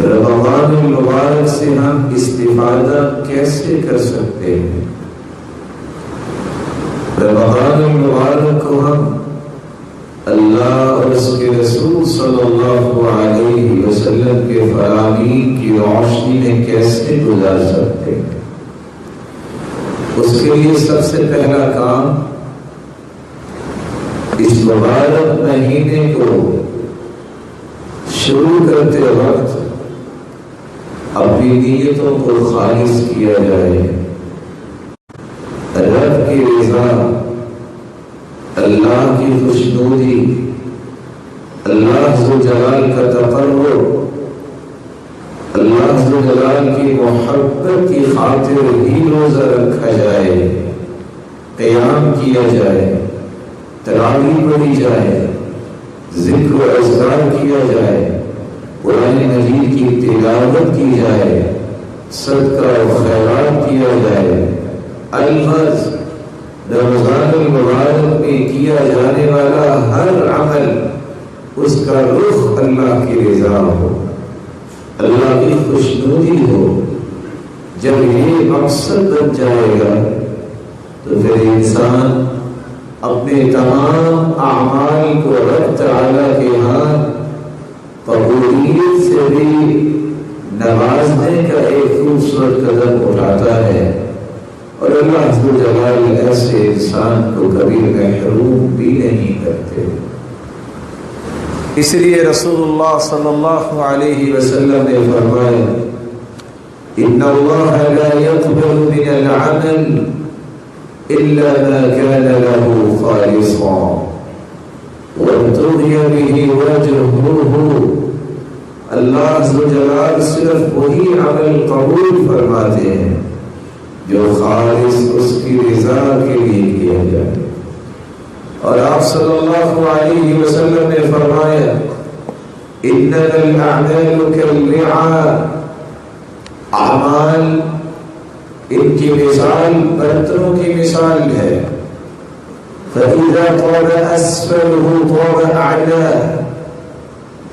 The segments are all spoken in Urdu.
رمضان المبارک سے ہم استفادہ کیسے کر سکتے ہیں؟ رمضان المبارک کو ہم اللہ اور اس کے رسول صلی اللہ علیہ وسلم کے فرامین کی روشنی میں کیسے گزار سکتے ہیں؟ اس کے لیے سب سے پہلا کام اس مبارک مہینے کو شروع کرتے وقت اپنی نیتوں کو خالص کیا جائے، رب کی رضا، اللہ کی خوشنودی، اللہ ذو جلال کا تقرب، اللہ ذو جلال کی محبت کی خاطر ہی روزہ رکھا جائے، قیام کیا جائے، تراویح پڑھی جائے، ذکر و اذکار کیا جائے، قرآن مجید کی تلاوت کی جائے، صدقہ و خیرات کیا جائے۔ الفرض رمضان المبارک میں کیا جانے والا ہر عمل اس کا رخ اللہ کی رضا ہو، اللہ کی خوشنودی ہو۔ جب یہ مقصد بن جائے گا تو پھر انسان اپنے تمام اعمال کو رب تعالیٰ کے ہاں قبولیت سے بھی نوازنے کا ایک خوبصورت قدم اٹھاتا ہے، اور اللہ ذو جلال ایسے انسان کو کبھی محروم بھی نہیں کرتے۔ اس لیے رسول اللہ صلی اللہ علیہ وسلم نے فرمایا ان اللہ لا يقبل من العمل الا ما كان له خالصا وابتغي به وجهه۔ اللہ ذو جلال صرف وہی عمل قبول فرماتے ہیں جو خالص اس کی رضا کے لیے کیا جائے۔ اور آپ صلی اللہ علیہ وسلم نے فرمایا انما الاعمال كالوعاء، اعمال ان کی مثال برتنوں کی مثال ہے، فإذا طاب أسفله طاب أعلاه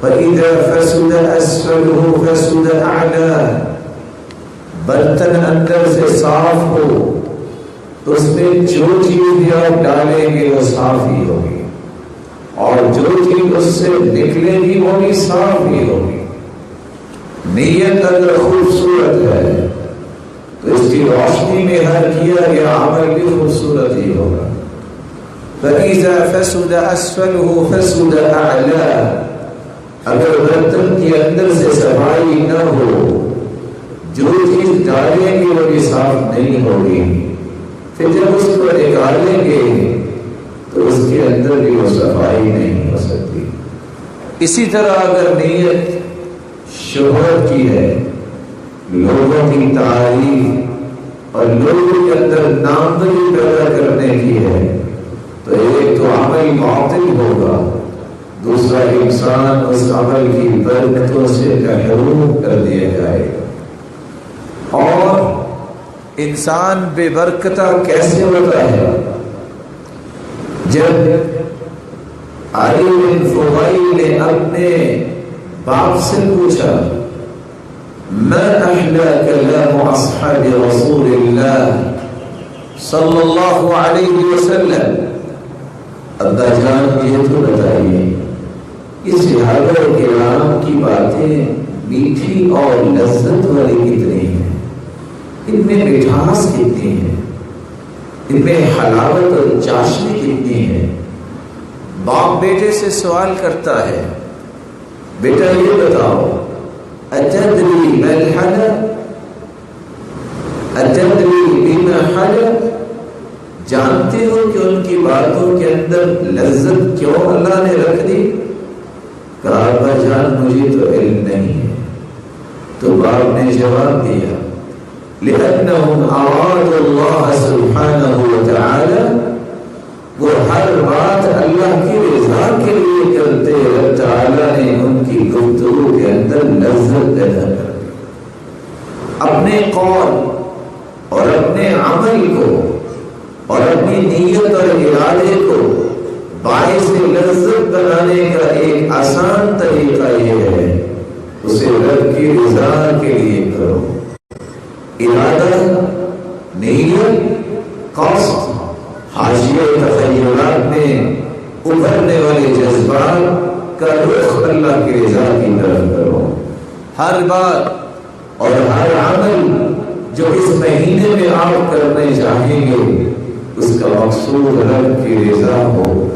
فإذا فسد أسفله فسد أعلاه۔ برتن اندر سے صاف ہو تو اس میں جو چیز بھی آپ ڈالیں گے وہ صاف ہی ہوگی، اور جو چیز اس سے نکلے گی وہ بھی صاف ہی ہوگی۔ نیت اگر خوبصورت ہے تو اس کی روشنی میں ہر کیا گیا عمل بھی خوبصورت ہی ہوگا۔ فَإِذَا فَسُدَ أَسْفَلُهُ فَسُدَ أَعْلَاهُ، اگر برتن کے اندر سے صفائی نہ ہو، جو چیز ڈالیں گے وہ بھی صاف نہیں ہوگی، پھر جب اس کو نکالیں گے تو اس کے اندر بھی وہ صفائی نہیں ہو سکتی۔ اسی طرح اگر نیت شہرت کی ہے، لوگوں کی تعریف اور لوگوں کے اندر نامزدگی پیدا کرنے کی ہے تو ایک تو عمل باطل ہوگا، دوسرا انسان اس عمل کی برکتوں سے محروم کر دیا جائے گا۔ اور انسان بے برکتہ کیسے ہوتا ہے؟ جب علی بن فضیل نے اپنے باپ سے پوچھا ما احلى كلام اصحاب رسول اللہ صلی اللہ علیہ وسلم، ابا جان یہ تو بتائیے اس صحابہ کرام کی باتیں میٹھی اور لذت والی کتنی ہیں، ان میں مٹھاس کتنی ہے، ان میں حلاوت اور چاشنی کتنی ہے۔ باپ بیٹے سے سوال کرتا ہے بیٹا یہ بتاؤ اتدری ما الحلال، اتدری بما حلال، جانتے ہو کہ ان کی باتوں کے اندر لذت کیوں اللہ نے رکھ دی؟ کہا ابا جان مجھے تو علم نہیں ہے۔ تو باپ نے جواب دیا لأنهم أرادوا الله سبحانه وتعالى، وہ ہر بات اللہ کی رضا کے لیے کرتے، رب تعالیٰ نے ان کی گفتگو کے اندر لذت پیدا کر دی۔ اپنے قول اور اپنے عمل کو اور اپنی نیت اور ارادے کو باعث لذت بنانے کا ایک آسان طریقہ یہ ہے اسے رب کی رضا کے لیے کرو. ارادہ، نیت، قصد، حاشیہ تخیلات میں ابھرنے والے جذبات کا رخ اللہ کی رضا کی طرف کرو. ہر بات اور ہر عمل جو اس مہینے میں آپ کرنے چاہیں گے اس کا مقصود رب کی رضا ہو.